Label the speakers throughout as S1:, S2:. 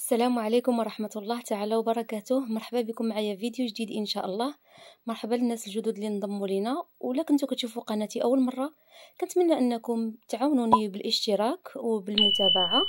S1: السلام عليكم ورحمة الله تعالى وبركاته. مرحبا بكم معايا فيديو جديد إن شاء الله. مرحبا للناس الجدد اللي انضموا لينا، ولا كنتو كتشوفوا قناتي أول مرة كنتمنى أنكم تعاونوني بالاشتراك وبالمتابعة،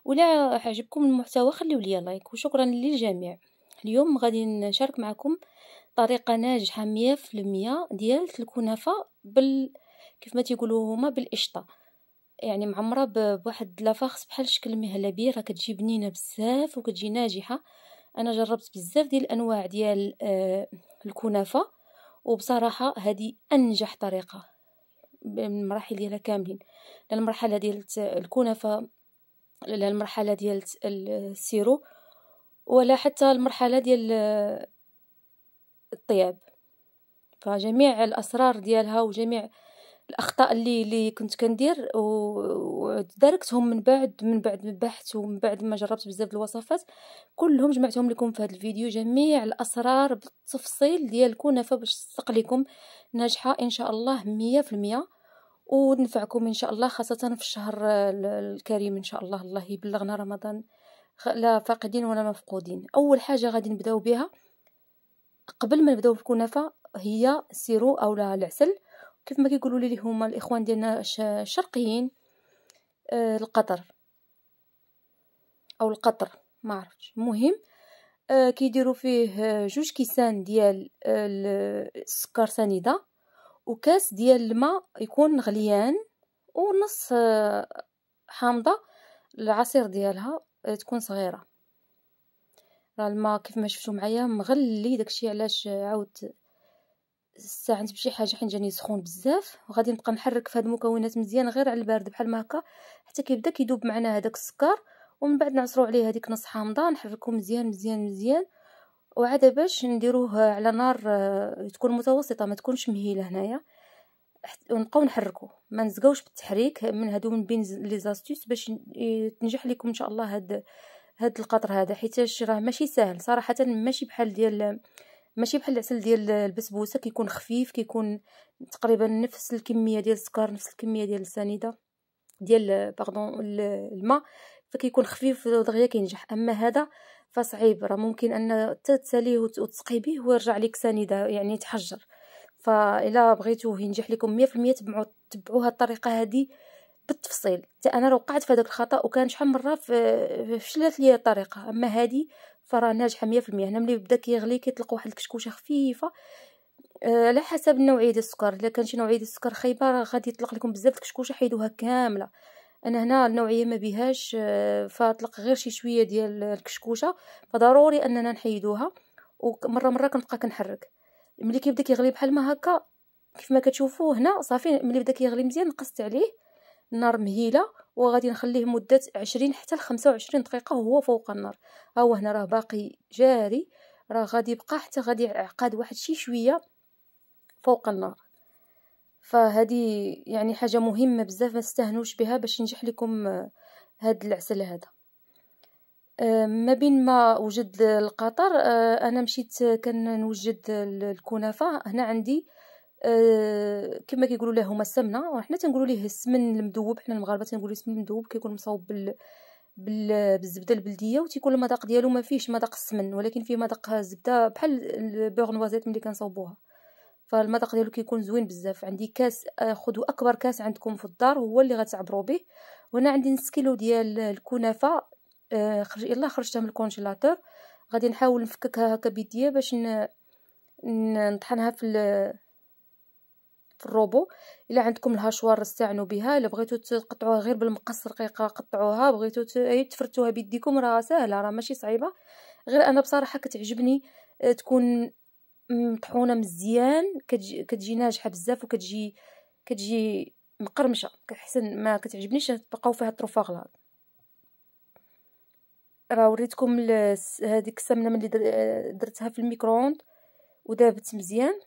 S1: ولا عجبكم المحتوى خليو لي لايك، وشكرا للجميع. اليوم غادي نشارك معكم طريقة ناجحة 100% ديال الكنافة كيف ما تيقولوا هما بالقشطة، يعني معمره بواحد لافاخس بحال شكل مهلبي، راه كتجي بنينه بزاف وكتجي ناجحه. انا جربت بزاف ديال الانواع ديال الكنافه، وبصراحه هذه انجح طريقه من المراحل ديالها كاملين. لا المرحله ديال الكنافه، لا المرحله ديال السيرو، ولا حتى المرحله ديال الطياب. فجميع الاسرار ديالها وجميع الاخطاء اللي كنت كندير ودركتهم من بعد البحث، ومن بعد ما جربت بزاف الوصفات كلهم جمعتهم لكم في هذا الفيديو. جميع الاسرار بالتفصيل ديال الكنافه باش تصدق لكم ناجحه ان شاء الله 100%، ونفعكم ان شاء الله، خاصه في الشهر الكريم ان شاء الله. الله يبلغنا رمضان لا فاقدين ولا مفقودين. اول حاجه غادي نبداو بها قبل ما نبداو في الكنافه هي السيرو او العسل، كيف ما كيقولوا لي هما الاخوان ديالنا الشرقيين، القطر او القطر ما عرفتش. المهم كيديروا فيه 2 كيسان ديال السكر سنيده، وكاس ديال الماء يكون غليان، ونص حامضه العصير ديالها تكون صغيره. راه الماء كيف ما شفتوا معايا مغلي، داكشي علاش عاود استعنت بشي حاجه حين جاني سخون بزاف. وغادي نبقى نحرك في هاد المكونات مزيان غير على البارد بحال ما هكا حتى كيبدا كيذوب معنا هذاك السكر، ومن بعد نعصروا عليه هذيك نص حامضه، نحركو مزيان مزيان مزيان، وعاد باش نديروه على نار تكون متوسطه ما تكونش مهيله هنايا، ونبقاو نحركو ما نزقاوش بالتحريك. من هادو من بين لي زاستيس باش تنجح لكم ان شاء الله هاد القطر هذا، حيتاش راه ماشي سهل صراحه، ماشي بحال العسل ديال البسبوسه كيكون خفيف، كيكون تقريبا نفس الكميه ديال السكر، نفس الكميه ديال السنيده ديال الماء، فكيكون خفيف ودغيا كينجح. اما هذا فصعيب، راه ممكن ان تساليه وتسقي به ويرجع لك سنيده يعني يتحجر. فإلا بغيتوه ينجح لكم 100% تبعوا هاد الطريقه هذه بالتفصيل. حتى انا وقعت في هذاك الخطا، وكان شحال مره فشلت لي الطريقه، اما هذه فراه ناجحه 100%. هنا ملي بدا كيغلي كيطلق واحد الكشكوشه خفيفه، على حسب النوعيه ديال السكر. الا كان شي نوعيه ديال السكر خايبه راه غادي يطلق لكم بزاف الكشكوشه، حيدوها كامله. انا هنا النوعيه ما بيهاش، فطلق غير شي شويه ديال الكشكوشه، فضروري اننا نحيدوها. ومره مره كنبقى كنحرك. ملي كيبدا كيغلي بحال ما هكا كيف ما كتشوفوا هنا صافي، ملي بدا كيغلي مزيان نقصت عليه النار مهيله، وغادي نخليه مده 20 حتى ل 25 دقيقه وهو فوق النار. ها هو هنا راه باقي جاري، راه غادي يبقى حتى غادي يعقد واحد شي شويه فوق النار. فهذه يعني حاجه مهمه بزاف، ما تستهنوش بها باش ينجح لكم هاد العسل هذا. ما بين ما وجد القطر انا مشيت كنوجد الكنافه. هنا عندي كما كيقولوا له هما السمنه، وحنا تنقولوا ليه السمن المذوب، حنا المغاربه تنقولوا السمن المذوب، كيكون مصاوب بالزبده البلديه، وتيكون المذاق ديالو ما فيهش مذاق السمن، ولكن فيه مذاق الزبده بحال البوغ نوازيت ملي كنصاوبوها. فالمذاق ديالو كيكون زوين بزاف. عندي كاس، خذوا اكبر كاس عندكم في الدار هو اللي غتعبروا به. وهنا عندي نص كيلو ديال الكنافه، يلا خرجتها من الكونجيلاتور. غادي نحاول نفككها هكا بيديا باش نطحنها في الروبو. الا عندكم الهاشوار استعنوا بها، الا بغيتو تقطعوها غير بالمقص رقيقه قطعوها، بغيتو تفرتوها بيديكم راه ساهله، راه ماشي صعيبه. غير انا بصراحه كتعجبني تكون مطحونه مزيان، كتجي ناجحه بزاف، كتجي مقرمشه، كحسن ما كتعجبنيش تبقاو فيها الطروفه. راه وريتكم هذيك السمنه ملي درتها في الميكرووند ودابت مزيان.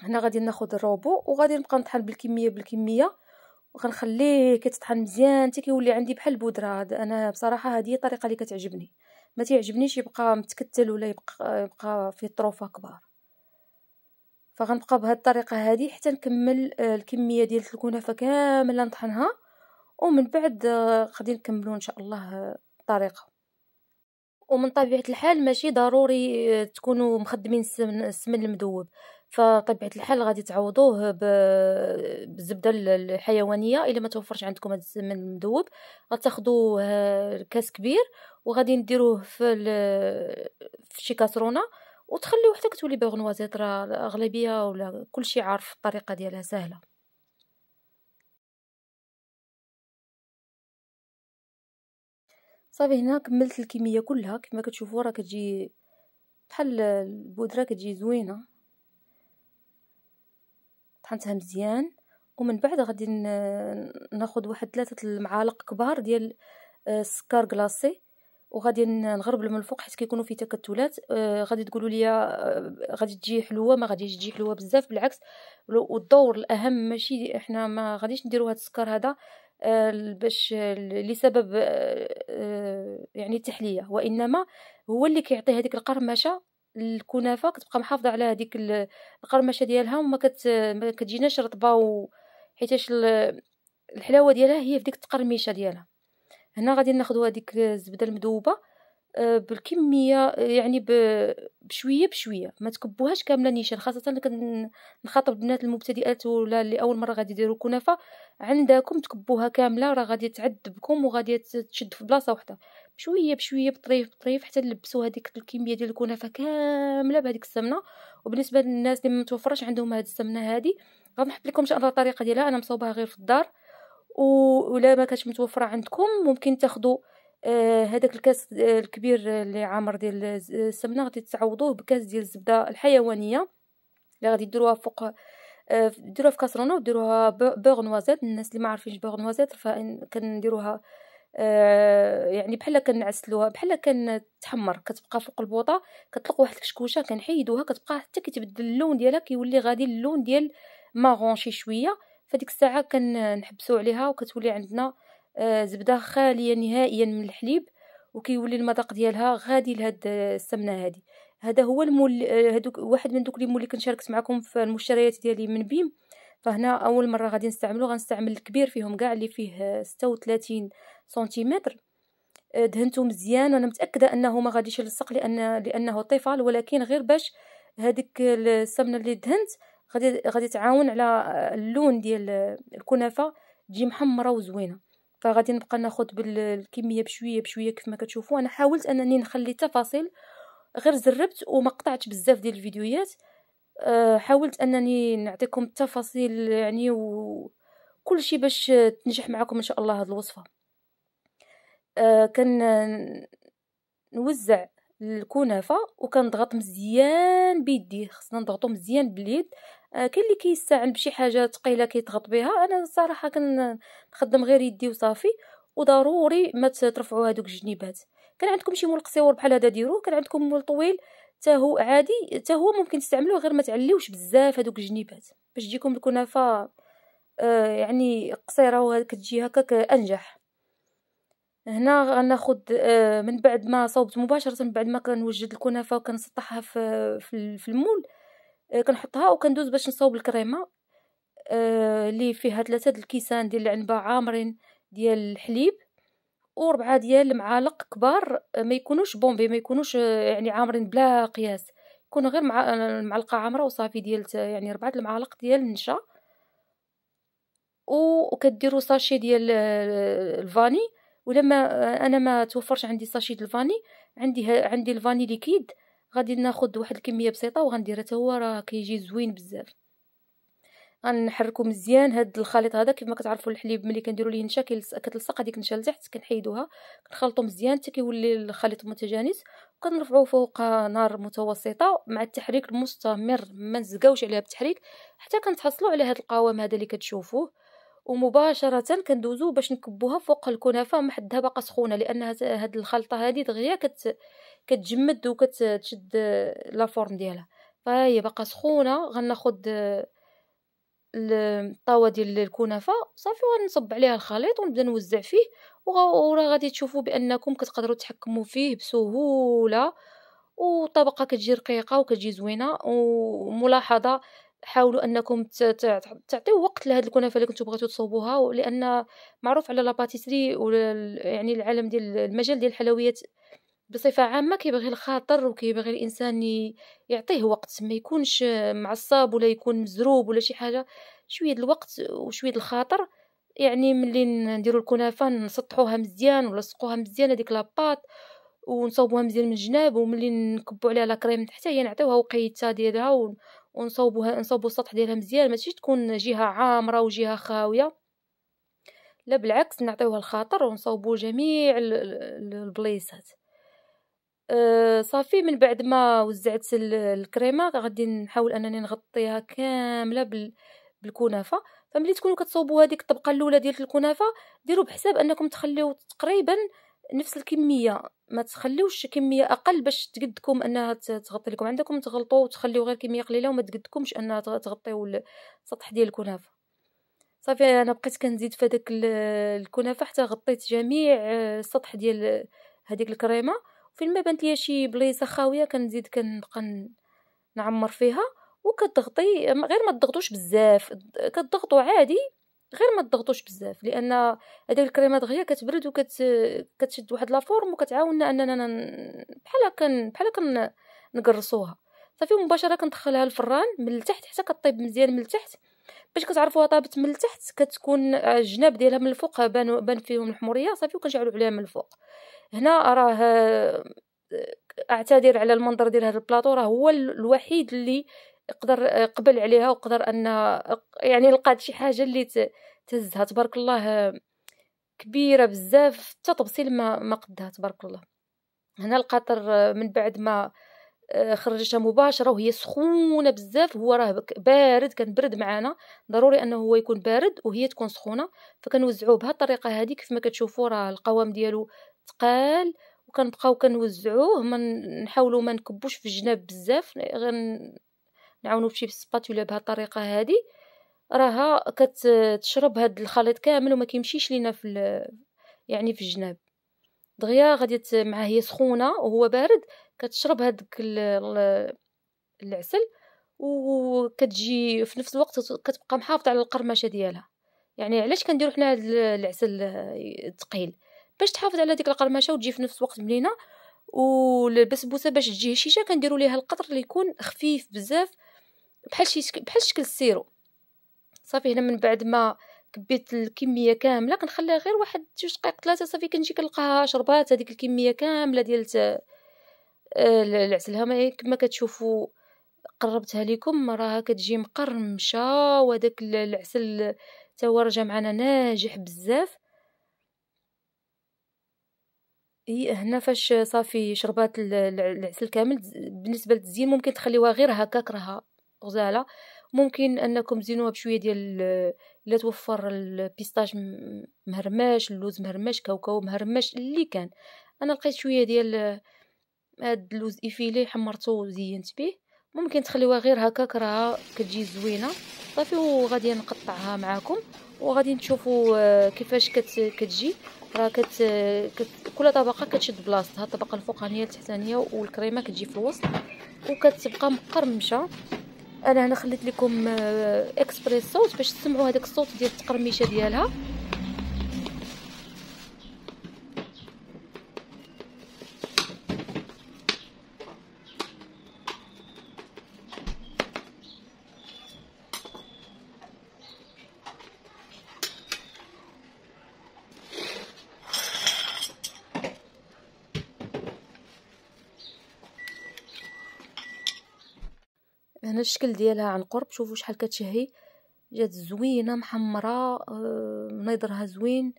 S1: هنا غادي ناخذ الروبو وغادي نبقى نطحن بالكميه، وغنخليه كيتطحن مزيان حتى كيولي عندي بحال البودره. انا بصراحه هذه الطريقه اللي كتعجبني، ما تيعجبنيش يبقى متكتل ولا يبقى فيه طروفه كبار. فغنبقى بهذه الطريقه هذه حتى نكمل الكميه ديال الكنافه كامله نطحنها، ومن بعد غادي نكملوا ان شاء الله الطريقه. ومن طبيعة الحال ماشي ضروري تكونوا مخدمين السمن المذوب، فطبيعة الحال غادي تعوضوه بالزبدة الحيوانية. إلا ما توفرش عندكم هاد السمن المذوب غتاخدوا كاس كبير وغادي نديروه في شي كاسرونة وتخليوه حتى كتولي بيغ راه الأغلبية ولا كلشي عارف الطريقة ديالها ساهلة. صافي هنا كملت الكمية كلها كما كتشوفوا راه كتجي بحال البودرة كتجي زوينة. طحنتها مزيان ومن بعد غادي ناخذ واحد 3 المعالق كبار ديال السكر كلاصي وغادي نغربل من الفوق حيت كيكونوا فيه تكتلات. غادي تقولوا لي غادي تجي حلوه، ما غاديش تجي حلوه بزاف بالعكس. والدور الاهم ماشي احنا ما غاديش نديروا هذا السكر هذا باش لسبب يعني التحليه، وانما هو اللي كيعطي هذيك القرمشه. الكنافه كتبقى محافظه على هذيك القرمشه ديالها وما ما كتجيناش رطبه حيتاش الحلاوه ديالها هي في ديك التقرميشه ديالها. هنا غادي ناخذوا هذيك الزبده المذوبه بالكميه، يعني بشويه بشويه، ما تكبوهاش كامله نيشان. خاصه كنخاطب البنات المبتدئات ولا اللي اول مره غادي يديروا كنافه، عندكم تكبوها كامله راه غادي تعذبكم وغادي تشد في بلاصه واحده. بشويه بشويه بطريف بطريف حتى نلبسوا هذيك الكميه ديال الكنافه كامله بهذيك السمنه. وبالنسبه للناس اللي ما متوفرش عندهم هذه السمنه هذه غنحط لكم ان شاء الله الطريقه ديالها، انا مصوبها غير في الدار. ولا ما كانتش متوفره عندكم ممكن تاخذوا هذاك الكاس الكبير اللي عامر ديال السمنه، غادي تعوضوه بكاس ديال الزبده الحيوانيه اللي غادي ديروها فوق. ديروها في كاسرونه وديروها بوغ نوازيت. الناس اللي ما عارفينش بوغ نوازيت فكنديروها يعني بحال كنعسلوها بحال كنتحمر، كتبقى فوق البوطه، كطلق واحد الكشكوشه كنحيدوها كتبقى حتى كيتبدل اللون ديالها، كيولي غادي اللون ديال ماغون شي شويه. فديك الساعه كنحبسوا عليها وكتولي عندنا زبده خاليه نهائيا من الحليب، وكيولي المذاق ديالها غادي لهاد السمنه هذه. هذا هو المول هذوك واحد من دوك لي مول اللي كنشاركت معكم في المشتريات ديالي من بيم. فهنا اول مره غادي غنستعمل الكبير فيهم كاع اللي فيه 36 سنتيمتر. دهنته مزيان وانا متاكده انه ما غاديش يلصق لانه طفل، ولكن غير باش هذيك السمنه اللي دهنت غادي تعاون على اللون ديال الكنافه تجي محمره وزوينه. فغادي نبقى ناخذ بالكميه بشويه بشويه كيف ما كتشوفوا. انا حاولت انني نخلي تفاصيل، غير زربت وما قطعتش بزاف ديال الفيديوهات. حاولت انني نعطيكم التفاصيل يعني وكل شيء باش تنجح معكم ان شاء الله هذه الوصفه. كان نوزع الكنافه وكنضغط مزيان بيدي، خصنا نضغطو مزيان باليد. كاين اللي كيستعن بشي حاجه ثقيله كيتغط بها، انا الصراحه كنخدم غير يدي وصافي. وضروري ما ترفعوا هذوك الجنيبات. كان عندكم شي مول قصير بحال هذا ديروه، كان عندكم مول طويل حتى هو عادي، حتى هو ممكن تستعملوه، غير ما تعليوش بزاف هذوك الجنيبات باش تجيكم الكنافه يعني قصيره وكتجي هكاك انجح. هنا غناخذ من بعد ما صوبت مباشره، من بعد ما كنوجد الكنافه وكنسطحها في المول، كنحطها وكندوز باش نصاوب الكريمه اللي فيها 3 الكيسان ديال العنبه عامرين ديال الحليب، و4 ديال المعالق كبار، ما يكونوش بومبي، ما يكونوش يعني عامرين بلا قياس، يكونوا غير المعلقه عامره وصافي ديال يعني 4 المعالق ديال النشا. وكديروا ساشي ديال الفاني، ولما انا ما توفرش عندي ساشي ديال الفاني، عندي الفاني ليكيد، غادي ناخذ واحد الكميه بسيطه وغنديرها حتى هو راه كيجي زوين بزاف. غنحركو مزيان هاد الخليط هذا. كيف ما كتعرفوا الحليب ملي كنديروا ليه نشا كتلصق هذيك النشا لتحت، كنحيدوها كنخلطو مزيان حتى كيولي الخليط متجانس، وكنرفعوه فوق نار متوسطه مع التحريك المستمر، ما نزقاوش عليها بالتحريك حتى كنتحصلوا على هذا القوام هذا اللي كتشوفوه. ومباشره كندوزو باش نكبوها فوق الكنافه محدها باقا سخونه، لان هاد الخلطه هذه دغيا كتجمد وكتشد لا فورم ديالها. فهي باقا سخونه. غناخذ الطاوه ديال الكنافه صافي ونصب عليها الخليط ونبدا نوزع فيه. وراه غادي تشوفوا بانكم كتقدروا تحكموا فيه بسهوله، وطبقه كتجي رقيقه وكتجي زوينه. وملاحظه، حاولوا انكم تعطيو وقت لهاد الكنافه اللي كنتو بغيتو تصوبوها، لان معروف على لا باتيسري يعني العالم ديال المجال ديال الحلويات بصفة عامة كيبغي الخاطر وكيبغي الإنسان يعطيه وقت، ما يكونش معصّب ولا يكون مزروب ولا شي حاجة، شوية د الوقت وشوية د الخاطر. يعني ملي نديرو الكنافة نسطحوها مزيان ولا نسقوها مزيان هاديك لاباط ونصاوبوها مزيان من الجناب، وملي نكبو عليها لا كريم من تحت هي نعطيوها وقيتة ديالها نصاوبو السطح ديالها مزيان، ماشي تكون جهة عامرة وجهة خاوية، لا بالعكس نعطيوها الخاطر ونصاوبو جميع البليصات. صافي من بعد ما وزعت الكريمة غادي نحاول أنني نغطيها كاملة بالكنافة. فملي تكونوا كتصاوبوا هذيك الطبقة الأولى ديال الكنافة ديروا بحساب أنكم تخليو تقريبا نفس الكمية، ما تخليوش كمية أقل باش تقدكم أنها تغطي لكم، عندكم تغلطوا وتخليو غير كمية قليلة وما تقدكمش أنها تغطيو السطح ديال الكنافة. صافي أنا بقيت كنزيد في هذاك الكنافة حتى غطيت جميع السطح ديال هذيك الكريمة. فين ما بانت ليا شي بليصة خاوية كنبقى نعمر فيها، وكتضغطي غير ما تضغطوش بزاف، كتضغطوا عادي غير ما تضغطوش بزاف، لان هذيك الكريمه دغيا كتبرد كتشد واحد لا فورم وكتعاوننا اننا بحال هكا نقرصوها. صافي مباشره كندخلها الفران من التحت حتى كطيب مزيان من التحت. باش كتعرفوها طابت من التحت كتكون الجناب ديالها من الفوق بان فيهم الحموريه صافي، وكنشعلوا عليها من الفوق. هنا راه اعتذر على المنظر ديال هذا البلاطو، راه هو الوحيد اللي يقدر قبل عليها وقدر ان يعني لقات شي حاجه اللي تهزها تبارك الله، كبيره بزاف حتى تبصيل ما قدها تبارك الله. هنا القاطر من بعد ما خرجتها مباشره وهي سخونه بزاف، هو راه بارد كان برد معنا، ضروري انه هو يكون بارد وهي تكون سخونه، فكنوزعوه بهذه الطريقه هذه. كيف ما كتشوفوا راه القوام ديالو ثقال، وكنبقاو كنوزعوه، ما نحاولوا ما نكبوش في الجناب بزاف، غير نعاونوا بشي سباتولا بهذه الطريقه هذه. راها كتشرب هذا الخليط كامل وما كيمشيش لينا يعني في الجناب دغيا غادي مع هي سخونه وهو بارد كتشرب هذاك العسل، وكتجي في نفس الوقت كتبقى محافظه على القرمشه ديالها. يعني علاش كنديروا حنا هذا العسل ثقيل؟ باش تحافظ على ديك القرمشه وتجي في نفس الوقت ملينه. والبسبوسه باش تجي هشيشه كنديروا ليها القطر اللي يكون خفيف بزاف بحال شكل السيرو. صافي هنا من بعد ما كبيت الكميه كامله كنخليها غير واحد 2 دقائق 3 صافي كنجي كنلقاها شربات هذيك الكميه كامله ديال العسل. كما كتشوفوا قربتها لكم راها كتجي مقرمشه، وهذاك العسل حتى هو رجع معنا ناجح بزاف. هنا فاش صافي شربات العسل كامل، بالنسبه للتزيين ممكن تخليوها غير هكاك راها غزاله، ممكن انكم تزينوها بشويه ديال الا توفر البيستاش مهرماش، اللوز مهرماش، كاوكاو مهرماش، اللي كان. انا لقيت شويه ديال هاد اللوز افيلي حمرته وزينت به، ممكن تخليوها غير هكاك راها كتجي زوينه. صافي وغادي نقطعها معاكم وغادي نشوفوا كيفاش كتجي. راه كل طبقه كتشد بلاصتها، الطبقه الفوقانيه التحتانيه والكريمه كتجي في الوسط وكتبقى مقرمشه. انا هنا خليت لكم اكسبريس صوت باش تسمعوا هذاك الصوت ديال التقرميشه ديالها. هنا الشكل ديالها عن قرب، شوفوا شحال كتشهي، جات زوينه محمره، منظرها زوين،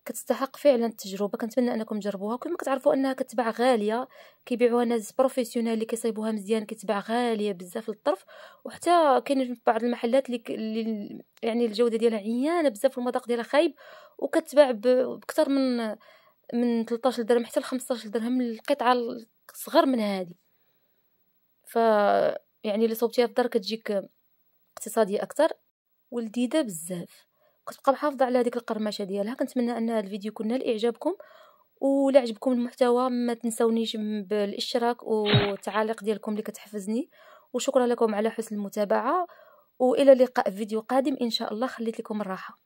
S1: كتستحق فعلا التجربه. كنتمنى انكم تجربوها. كما كتعرفوا انها كتباع غاليه، كيبيعوها ناس بروفيسيونيل اللي كيصايبوها مزيان، كتباع غاليه بزاف للطرف. وحتى كاين في بعض المحلات اللي يعني الجوده ديالها عيانه بزاف والمذاق ديالها خايب، وكتباع بكثر من 13 درهم حتى ل 15 درهم القطعه الصغر من هذه. ف يعني اللي صوبتيها في الدار كتجيك اقتصاديه اكثر ولذيذه بزاف، كتبقى محافظه على هذيك القرمشه ديالها. كنتمنى ان هذا الفيديو يكون نال اعجابكم، ولا عجبكم المحتوى ما تنسونيش بالاشتراك والتعاليق ديالكم اللي كتحفزني. وشكرا لكم على حسن المتابعه، والى اللقاء في فيديو قادم ان شاء الله. خليت لكم الراحه.